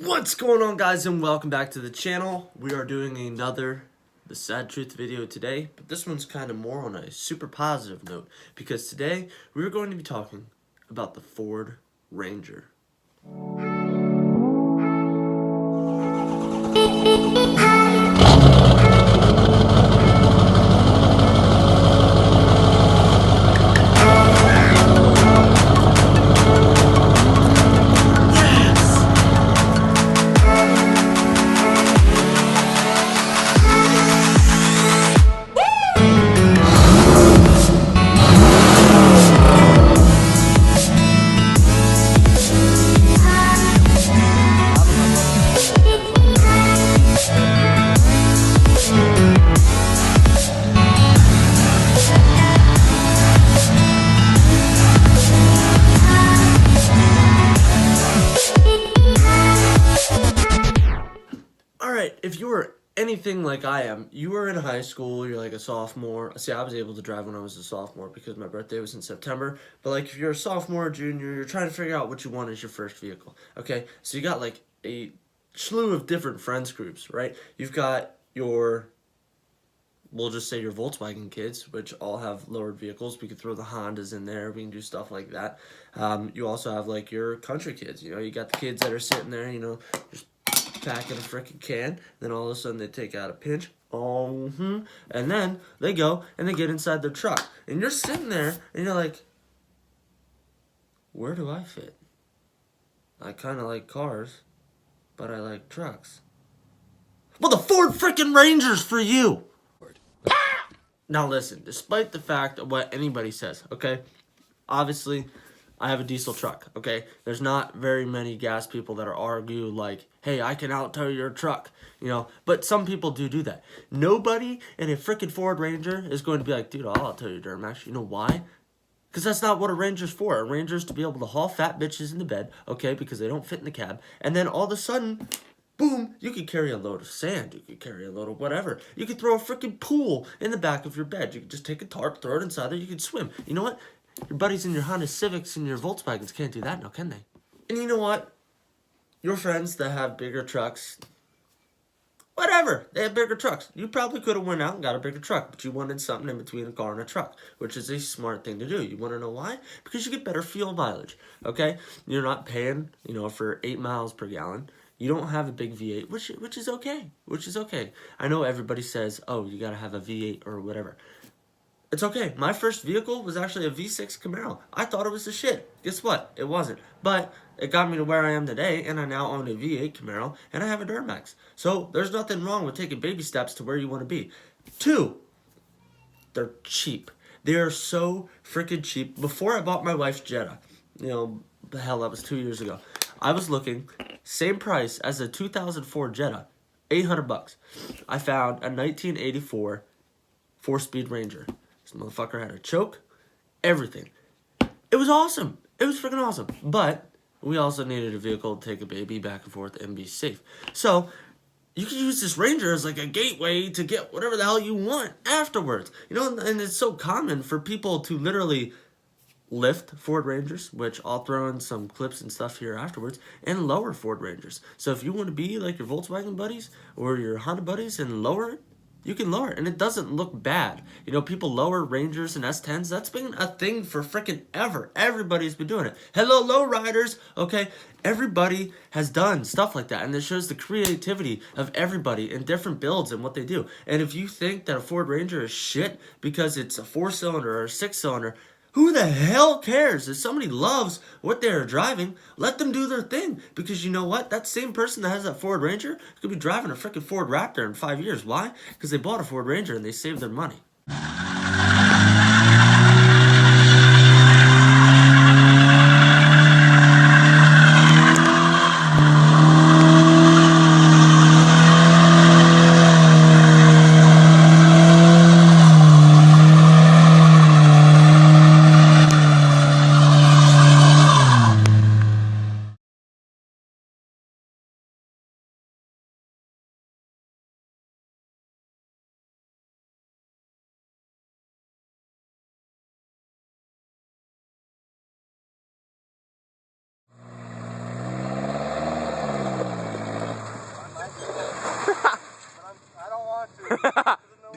What's going on, guys, and welcome back to the channel. We are doing another The Sad Truth video today, but this one's kind of more on a super positive note because today we're going to be talking about the Ford Ranger. Alright, if you were anything like I am, you were in high school, you're like a sophomore. See, I was able to drive when I was a sophomore because my birthday was in September. But like if you're a sophomore or junior, you're trying to figure out what you want as your first vehicle. Okay, so you got like a slew of different friends groups, right? You've got your, we'll just say your Volkswagen kids, which all have lowered vehicles. We could throw the Hondas in there. We can do stuff like that. You also have like your country kids. You know, you got the kids that are sitting there, you know, just packing a freaking can. Then all of a sudden they take out a pinch. And then they go and they get inside their truck. And you're sitting there and you're like, where do I fit? I kind of like cars, but I like trucks. Well, the Ford freaking Ranger's for you. Now listen, despite the fact of what anybody says, okay, obviously I have a diesel truck, okay? There's not very many gas people that are argue like, hey, I can out-tow your truck, you know? But some people do that. Nobody in a freaking Ford Ranger is going to be like, dude, I'll out-tow your Duramax. You know why? Because that's not what a Ranger's for. A Ranger's to be able to haul fat bitches in the bed, okay, because they don't fit in the cab. And then all of a sudden, boom, you could carry a load of sand. You could carry a load of whatever. You could throw a freaking pool in the back of your bed. You could just take a tarp, throw it inside there. You could swim. You know what? Your buddies in your Honda Civics and your Volkswagens can't do that now, can they? And you know what? Your friends that have bigger trucks, whatever, they have bigger trucks. You probably could have went out and got a bigger truck, but you wanted something in between a car and a truck, which is a smart thing to do. You want to know why? Because you get better fuel mileage, okay? You're not paying, you know, for 8 miles per gallon. You don't have a big V8, which is okay, I know everybody says, oh, you got to have a V8 or whatever. It's okay. My first vehicle was actually a V6 Camaro. I thought it was the shit. Guess what? It wasn't. But it got me to where I am today, and I now own a V8 Camaro, and I have a Duramax. So there's nothing wrong with taking baby steps to where you want to be. 2, they're cheap. They are so freaking cheap. Before I bought my wife's Jetta, you know, the hell, that was 2 years ago, I was looking, same price as a 2004 Jetta, $800. I found a 1984 4-speed Ranger. This motherfucker had a choke, everything. It was awesome. It was freaking awesome. But we also needed a vehicle to take a baby back and forth and be safe. So you can use this Ranger as like a gateway to get whatever the hell you want afterwards. You know, and it's so common for people to literally lift Ford Rangers, which I'll throw in some clips and stuff here afterwards, and lower Ford Rangers. So if you want to be like your Volkswagen buddies or your Honda buddies and lower it, you can lower it, and it doesn't look bad. You know, people lower Rangers and S10s. That's been a thing for freaking ever. Everybody's been doing it. Hello, lowriders, okay? Everybody has done stuff like that, and it shows the creativity of everybody in different builds and what they do. And if you think that a Ford Ranger is shit because it's a 4-cylinder or a 6-cylinder, who the hell cares? If somebody loves what they're driving, let them do their thing. Because you know what? That same person that has that Ford Ranger could be driving a freaking Ford Raptor in 5 years. Why? Because they bought a Ford Ranger and they saved their money.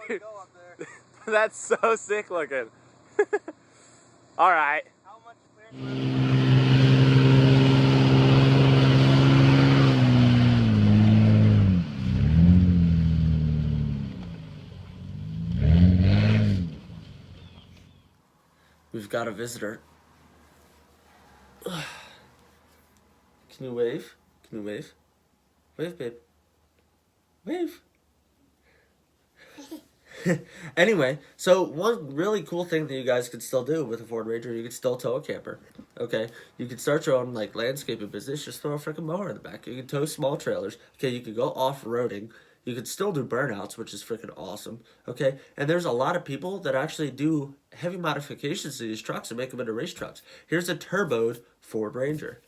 Dude, that's so sick looking. All right. How much We've got a visitor. Can you wave? Can you wave? Wave, babe. Wave. Anyway, so one really cool thing that you guys could still do with a Ford Ranger, you could still tow a camper. Okay, you could start your own like landscaping business. Just throw a freaking mower in the back. You could tow small trailers. Okay, you could go off roading. You could still do burnouts, which is freaking awesome. Okay, and there's a lot of people that actually do heavy modifications to these trucks and make them into race trucks. Here's a turboed Ford Ranger.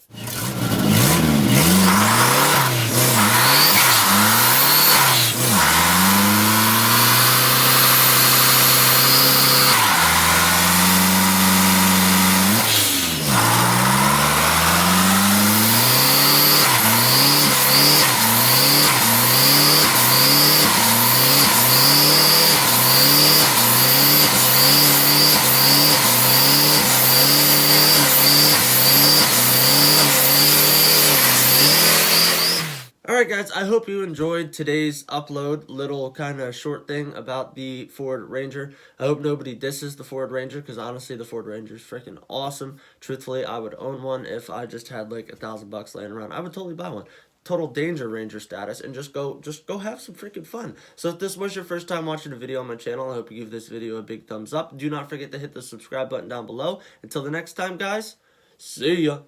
Alright guys, I hope you enjoyed today's upload, little kind of short thing about the Ford Ranger. I hope nobody disses the Ford Ranger, because honestly the Ford Ranger is freaking awesome. Truthfully, I would own one if I just had like $1,000 laying around. I would totally buy one. Total danger ranger status, and just go have some freaking fun. So if this was your first time watching a video on my channel, I hope you give this video a big thumbs up. Do not forget to hit the subscribe button down below. Until the next time guys, see ya.